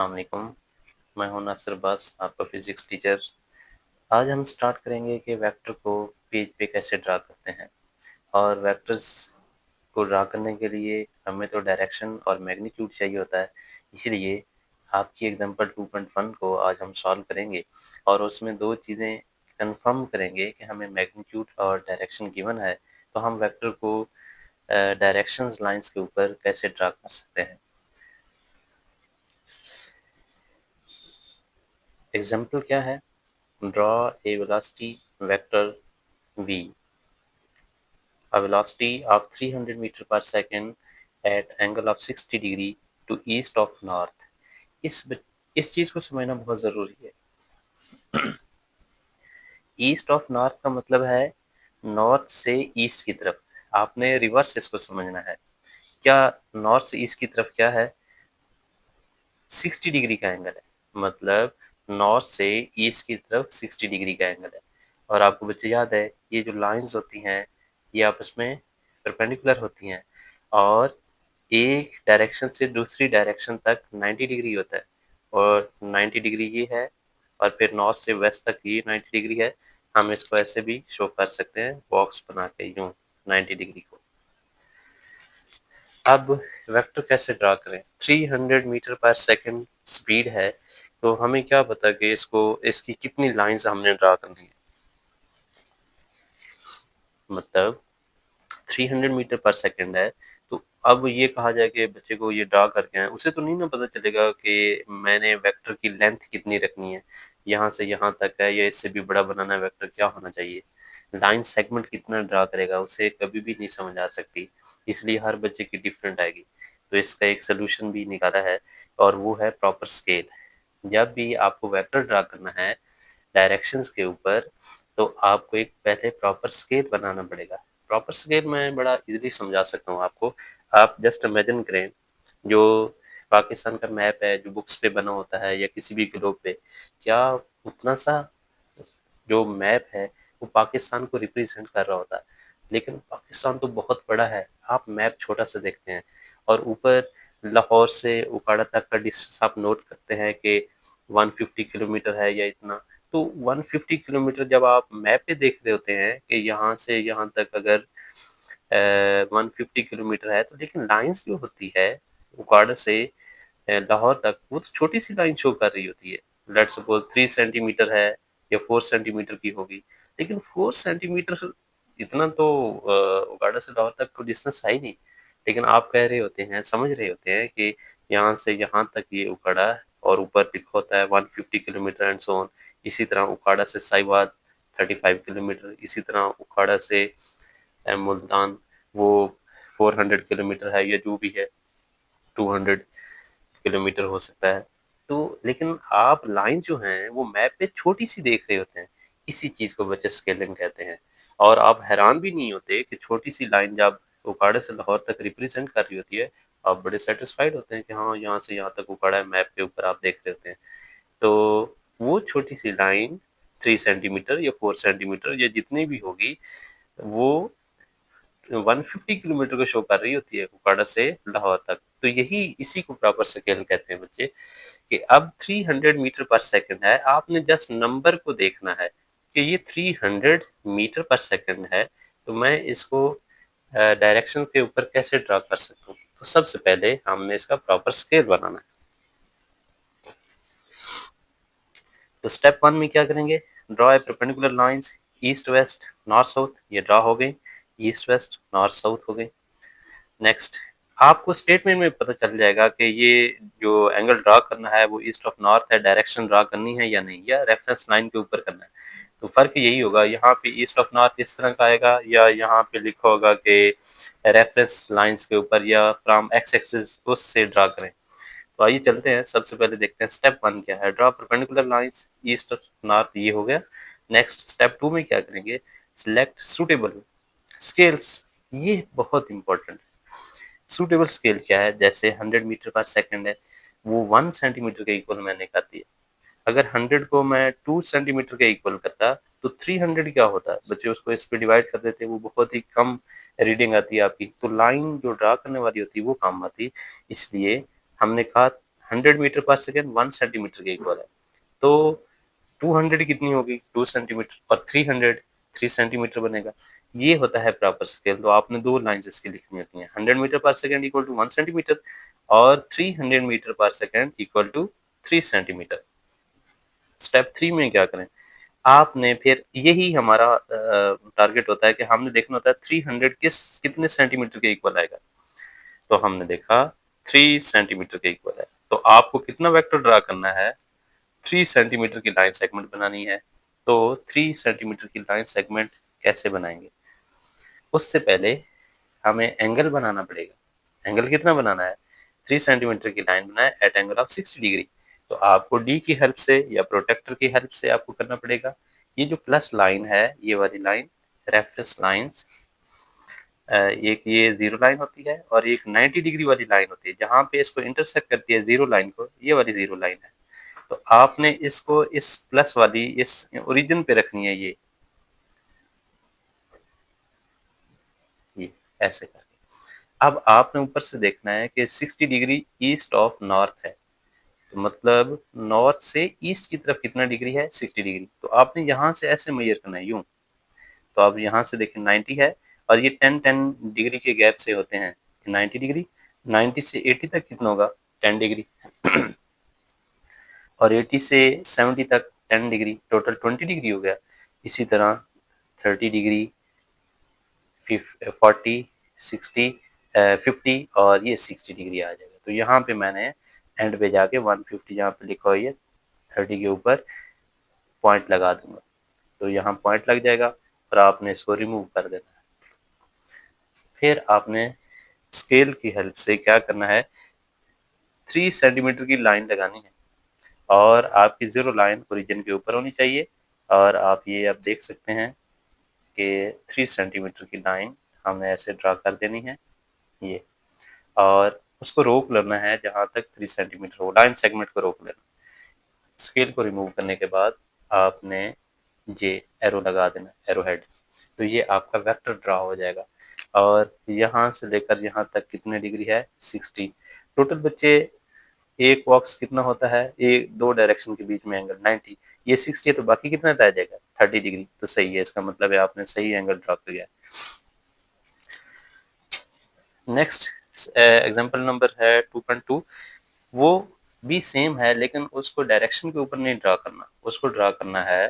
अस्सलामुअलैकुम, मैं हूं नासिर अब्बास, आपका फ़िज़िक्स टीचर। आज हम स्टार्ट करेंगे कि वेक्टर को पेज पे कैसे ड्रा करते हैं। और वेक्टर्स को ड्रा करने के लिए हमें तो डायरेक्शन और मैग्नीट्यूड चाहिए होता है। इसीलिए आपकी एग्ज़ाम्पल 2.1 को आज हम सॉल्व करेंगे और उसमें 2 चीज़ें कन्फर्म करेंगे कि हमें मैग्नीट्यूड और डायरेक्शन गिवन है, तो हम वेक्टर को डायरेक्शंस लाइन्स के ऊपर कैसे ड्रा कर सकते हैं। एग्ज़ाम्पल क्या है? Draw a velocity vector v, a velocity of 300 meter per second at angle of 60 degree to east of north। इस चीज को समझना बहुत जरूरी है। ईस्ट ऑफ नॉर्थ का मतलब है नॉर्थ से ईस्ट की तरफ। आपने रिवर्स इसको समझना है। क्या नॉर्थ से ईस्ट की तरफ क्या है? 60 डिग्री का एंगल है। मतलब नॉर्थ से ईस्ट की तरफ 60 डिग्री का एंगल है। और आपको बच्चे याद है, ये जो लाइंस होती हैं ये आपस में परपेंडिकुलर होती हैं और एक डायरेक्शन से दूसरी डायरेक्शन तक 90 डिग्री होता है। और 90 डिग्री ये है और फिर नॉर्थ से वेस्ट तक ये 90 डिग्री है। हम इसको ऐसे भी शो कर सकते हैं बॉक्स बना के, यूं 90 डिग्री को। अब वेक्टर कैसे ड्रा करें? 300 मीटर पर सेकंड स्पीड है, तो हमें क्या पता कि इसकी कितनी लाइंस हमने ड्रा करनी है। मतलब 300 मीटर पर सेकंड है, तो अब ये कहा जाए कि बच्चे को ये ड्रा करके आए, उसे तो नहीं ना पता चलेगा कि मैंने वेक्टर की लेंथ कितनी रखनी है, यहाँ से यहाँ तक है या इससे भी बड़ा बनाना है, वेक्टर क्या होना चाहिए, लाइन सेगमेंट कितना ड्रा करेगा, उसे कभी भी नहीं समझ आ सकती। इसलिए हर बच्चे की डिफरेंट आएगी। तो इसका एक सोल्यूशन भी निकाला है और वो है प्रॉपर स्केल। जब भी आपको वेक्टर ड्रा करना है डायरेक्शंस के ऊपर, तो आपको एक पहले प्रॉपर स्केल बनाना पड़ेगा। प्रॉपर स्केल मैं बड़ा इजीली समझा सकता हूँ आपको। आप जस्ट इमेजिन करें, जो पाकिस्तान का मैप है जो बुक्स पे बना होता है या किसी भी ग्लोब पे, क्या उतना सा जो मैप है वो पाकिस्तान को रिप्रेजेंट कर रहा होता है? लेकिन पाकिस्तान तो बहुत बड़ा है, आप मैप छोटा सा देखते हैं और ऊपर लाहौर से उकाड़ा तक का डिस्टेंस आप नोट करते हैं कि 150 किलोमीटर है या इतना। तो 150 किलोमीटर जब आप मैप पे देख रहे होते हैं कि यहाँ से यहाँ तक अगर 150 किलोमीटर है, तो लेकिन लाइंस जो होती है उकाड़ा से लाहौर तक, वो तो छोटी सी लाइन शो कर रही होती है। लेट्स सपोज 3 सेंटीमीटर है या 4 सेंटीमीटर की होगी। लेकिन 4 सेंटीमीटर इतना तो उगाड़ा से लाहौर तक तो डिस्टेंस है ही नहीं। लेकिन आप कह रहे होते हैं, समझ रहे होते हैं कि यहाँ से यहाँ तक ये उकाड़ा है और ऊपर लिखा होता है 150 किलोमीटर एंड सो ऑन। इसी तरह उकाड़ा से साहिवाल 35 किलोमीटर, इसी तरह उकाड़ा से मुल्तान वो 400 किलोमीटर है या जो भी है, 200 किलोमीटर हो सकता है। तो लेकिन आप लाइन जो हैं वो मैप पे छोटी सी देख रहे होते हैं। इसी चीज को बच्चे स्केलिंग कहते हैं। और आप हैरान भी नहीं होते कि छोटी सी लाइन जब उकाड़ा से लाहौर तक रिप्रेजेंट कर रही होती है, आप बड़े सेटिस्फाइड होते हैं कि हाँ यहाँ से यहाँ तक उकाड़ा है, मैप के ऊपर आप देख रहे होते हैं। तो वो छोटी सी लाइन 3 सेंटीमीटर या 4 सेंटीमीटर या जितनी भी होगी, वो 150 किलोमीटर को शो कर रही होती है उकाड़ा से लाहौर तक। तो यही इसी को प्रॉपर स्केल कहते हैं बच्चे, कि अब 300 मीटर पर सेकंड है, आपने जस्ट नंबर को देखना है कि ये 300 मीटर पर सेकंड है, तो मैं इसको डायरेक्शन के ऊपर कैसे ड्रा कर सकता हूँ। तो सबसे पहले हमने इसका प्रॉपर स्केल बनाना है। तो स्टेप 1 में क्या करेंगे? Draw a perpendicular lines east west north south. ये ड्रॉ हो गई, ईस्ट वेस्ट नॉर्थ साउथ हो गई। नेक्स्ट, आपको स्टेटमेंट में पता चल जाएगा कि ये जो एंगल ड्रा करना है वो ईस्ट ऑफ नॉर्थ है, डायरेक्शन ड्रा करनी है या नहीं, या रेफरेंस लाइन के ऊपर करना है। तो फर्क यही होगा, यहाँ पे ईस्ट ऑफ नॉर्थ इस तरह का आएगा या यहाँ पे लिखा होगा कि रेफरेंस लाइंस के ऊपर या फ्रॉम एक्स एक्सिस उससे ड्रा करें। तो आइए चलते हैं, सबसे पहले देखते हैं स्टेप 1 क्या है। Draw perpendicular lines east of north, ये हो गया। नेक्स्ट स्टेप 2 में क्या करेंगे? Select suitable scales. ये बहुत इंपॉर्टेंट है। सूटेबल स्केल क्या है? जैसे 100 मीटर पर सेकंड है, वो 1 सेंटीमीटर के इक्वल मैंने कर दिया। अगर 100 को मैं 2 सेंटीमीटर के इक्वल करता, तो 300 क्या होता है? बच्चे उसको इस पे डिवाइड कर देते, वो बहुत ही कम रीडिंग आती है आपकी। तो लाइन जो ड्रा करने वाली होती है वो कम आती। इसलिए हमने कहा 100 मीटर पर सेकेंड 1 सेंटीमीटर के इक्वल है, तो 200 कितनी होगी, 2 सेंटीमीटर, और 300 3 सेंटीमीटर बनेगा। ये होता है प्रॉपर स्केल। तो आपने दो लाइंस इसकी लिखनी होती हैं, 100 metre per second equal to 1 centimetre और 300 metre per second equal to 3 centimetre. Step 3 में क्या करें, आपने फिर यही हमारा टारगेट होता है कि हमने देखना होता है 300 कितने सेंटीमीटर के इक्वल आएगा। तो हमने देखा 3 सेंटीमीटर के इक्वल है, तो आपको कितना वेक्टर ड्रा करना है, 3 सेंटीमीटर की लाइन सेगमेंट बनानी है। तो 3 सेंटीमीटर की लाइन सेगमेंट कैसे बनाएंगे, उससे पहले हमें एंगल बनाना पड़ेगा। एंगल कितना बनाना है, 3 सेंटीमीटर की लाइन बनाए एट एंगल ऑफ 60 डिग्री। तो आपको डी की हेल्प से या प्रोटेक्टर की हेल्प से आपको करना पड़ेगा। ये जो प्लस लाइन है, ये वाली लाइन रेफरेंस लाइंस, एक ये जीरो लाइन होती है और एक 90 डिग्री वाली लाइन होती है, जहां पे इसको इंटरसेक्ट करती है जीरो लाइन को, ये वाली जीरो लाइन है। तो आपने इसको इस प्लस वाली इस ओरिजिन पे रखनी है, ये ऐसे करके। अब आपने ऊपर से देखना है कि 60 डिग्री ईस्ट ऑफ नॉर्थ है, तो मतलब नॉर्थ से ईस्ट की तरफ कितना डिग्री है, 60 डिग्री। तो आपने यहाँ से ऐसे मेजर करना है, यूं। तो अब यहाँ से देखें 90 है और ये 10 डिग्री के गैप से होते हैं 90 डिग्री। 90 से 80 तक कितना होगा, 10 डिग्री और 80 से 70 तक 10 डिग्री, टोटल 20 डिग्री हो गया। इसी तरह 30 डिग्री, 40, 60, 50 और ये 60 डिग्री आ जाएगा। तो यहाँ पे मैंने एंड पे जाके 150 जहाँ पे लिखा हुआ है 30 के ऊपर पॉइंट लगा दूंगा, तो यहाँ पॉइंट लग जाएगा और आपने इसको रिमूव कर देना है। फिर आपने स्केल की हेल्प से क्या करना है, 3 सेंटीमीटर की लाइन लगानी है और आपकी जीरो लाइन ओरिजिन के ऊपर होनी चाहिए। और आप ये अब देख सकते हैं कि 3 सेंटीमीटर की लाइन हमने ऐसे ड्रा कर देनी है, ये, और उसको रोक लेना है जहां तक 3 सेंटीमीटर हो, लाइन सेगमेंट को रोक लेना। स्केल को रिमूव करने के बाद आपने ये एरो लगा देना, एरो हेड, तो ये आपका वेक्टर ड्रा हो जाएगा। और यहाँ से लेकर यहाँ तक कितने डिग्री है, 60। टोटल बच्चे एक बॉक्स कितना होता है, एक दो डायरेक्शन के बीच में एंगल 90, ये 60 है, तो बाकी कितना रह जाएगा, 30 डिग्री। तो सही है, इसका मतलब है आपने सही एंगल ड्रा किया है। नेक्स्ट एग्जांपल नंबर है 2.2, वो भी सेम है लेकिन उसको डायरेक्शन के ऊपर नहीं ड्रा करना, उसको ड्रा करना है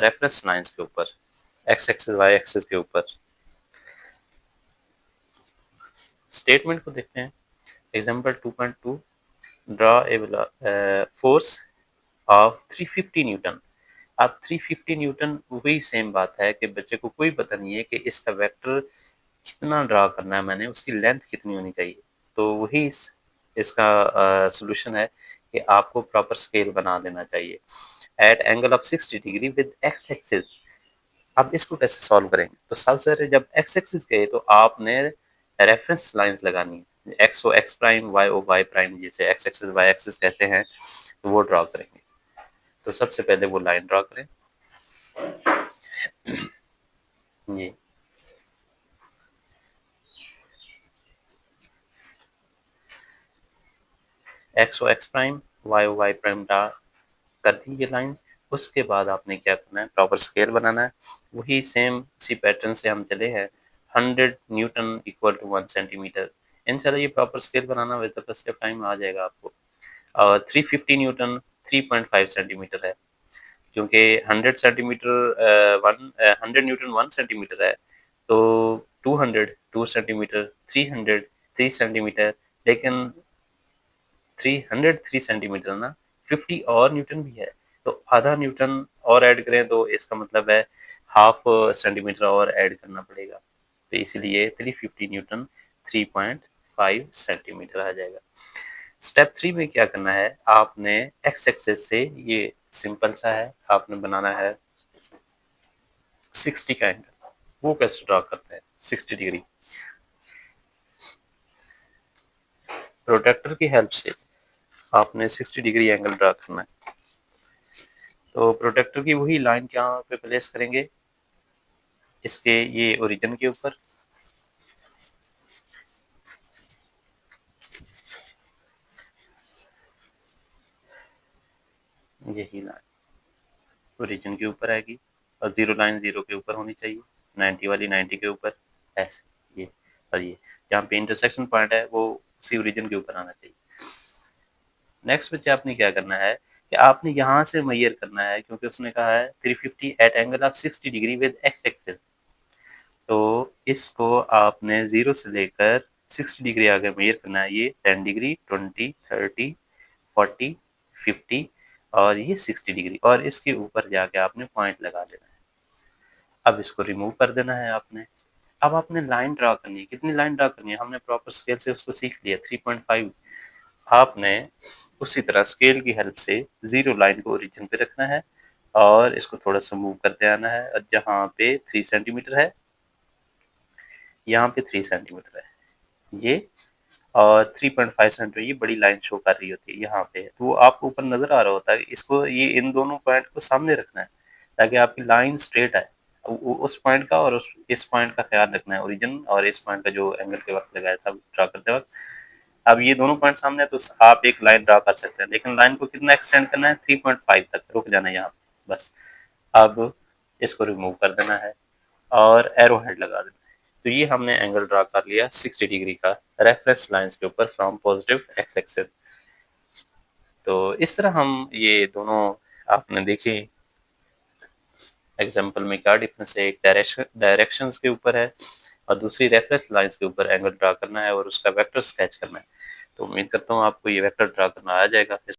रेफरेंस लाइंस के ऊपर, एक्स एक्सिस वाई एक्सिस के ऊपर। स्टेटमेंट को देखते हैं। Example 2.2, draw a force of 350 Newton. अब 350 न्यूटन वही सेम बात है कि बच्चे को कोई पता नहीं है कि इसका वेक्टर कितना ड्रा करना है, मैंने उसकी लेंथ कितनी होनी चाहिए। तो वही इसका सॉल्यूशन है कि आपको प्रॉपर स्केल बना देना चाहिए at angle of 60 degree with x axis. अब इसको कैसे सॉल्व करेंगे, तो सबसे पहले जब एक्स एक्सिस गए तो आपने रेफरेंस लाइंस लगानी है, X O X prime, Y O Y prime, जिसे एक्स एक्सिस वाई एक्सिस कहते हैं, तो वो ड्रा करेंगे। तो सबसे पहले वो लाइन ड्रा करें, ये X O X prime, Y O Y prime draw कर दी ये लाइन। उसके बाद आपने क्या करना है, प्रॉपर स्केल बनाना है। वही सेम इसी पैटर्न से हम चले हैं, 100 न्यूटन इक्वल टू 1 सेंटीमीटर। इंशाल्लाह ये प्रॉपर स्केल बनाना with the pass of time आ जाएगा आपको। और 350 न्यूटन 3.5 सेंटीमीटर है, क्योंकि 100 सेंटीमीटर 100 न्यूटन 1 सेंटीमीटर है, तो 200 2 सेंटीमीटर, 300 3 सेंटीमीटर, लेकिन 300 3 सेंटीमीटर ना, 50 और न्यूटन भी है, तो आधा न्यूटन और ऐड करें तो इसका मतलब है हाफ सेंटीमीटर और ऐड करना पड़ेगा। तो इसलिए 350 न्यूटन 3.5 सेंटीमीटर आ जाएगा। स्टेप 3 में क्या करना है, आपने एक्स एक्सिस से, ये सिंपल सा है, आपने बनाना है 60 का एंगल। वो कैसे ड्रा करते हैं, 60 डिग्री प्रोटेक्टर की हेल्प से आपने 60 डिग्री एंगल ड्रा करना है। तो प्रोटेक्टर की वही लाइन क्या पे प्लेस करेंगे, इसके ये ओरिजिन के ऊपर, यही लाइन ओरिजिन के ऊपर आएगी और 0 लाइन 0 के ऊपर होनी चाहिए, 90 वाली 90 के ऊपर, ऐसे ये। और ये जहाँ पे इंटरसेक्शन पॉइंट है वो उसी ओरिजिन के ऊपर आना चाहिए। नेक्स्ट बच्चे आपने क्या करना है कि आपने यहाँ से मेजर करना है, क्योंकि उसने कहा है 350 at angle of 60 degree with x axis. तो इसको आपने 0 से लेकर 60 डिग्री आगे मेजर करना है। ये 10 डिग्री, 20, 30, 40, 50 और ये 60 डिग्री, और इसके ऊपर जाके आपने पॉइंट लगा देना है। अब इसको रिमूव कर देना है आपने। अब आपने लाइन ड्रा करनी है। कितनी लाइन ड्रा करनी है? हमने प्रॉपर स्केल से उसको सीख लिया, 3.5। आपने उसी तरह स्केल की हेल्प से 0 लाइन को ओरिजिन पे रखना है और इसको थोड़ा सा मूव करते आना है। और जहाँ पे 3 सेंटीमीटर है, यहाँ पे 3 सेंटीमीटर है ये, और 3.5 सेंटीमीटर ये बड़ी लाइन शो कर रही होती है यहाँ पे, तो वो आपको ऊपर नजर आ रहा होता है। इसको ये इन दोनों पॉइंट को सामने रखना है ताकि आपकी लाइन स्ट्रेट आए। उस पॉइंट का और इस पॉइंट का ख्याल रखना है, ओरिजिन और इस पॉइंट का जो एंगल के वक्त लगाया था ड्रा करते वक्त। अब ये दोनों पॉइंट सामने है तो आप एक लाइन ड्रा कर सकते हैं, लेकिन लाइन को कितना एक्सटेंड करना है? 3.5 तक रुक जाना है यहाँ पे बस। अब इसको रिमूव कर देना है और एरो हेड लगा देना है। तो ये हमने एंगल ड्रा कर लिया 60 डिग्री का रेफरेंस लाइंस के ऊपर फ्रॉम पॉजिटिव एक्स एक्सिस। तो इस तरह हम ये दोनों आपने देखे एग्जांपल में क्या डिफरेंस है। एक डायरेक्शंस के ऊपर है और दूसरी रेफरेंस लाइंस के ऊपर एंगल ड्रा करना है और उसका वेक्टर स्केच करना है। तो उम्मीद करता हूँ आपको ये वेक्टर ड्रा करना आ जाएगा।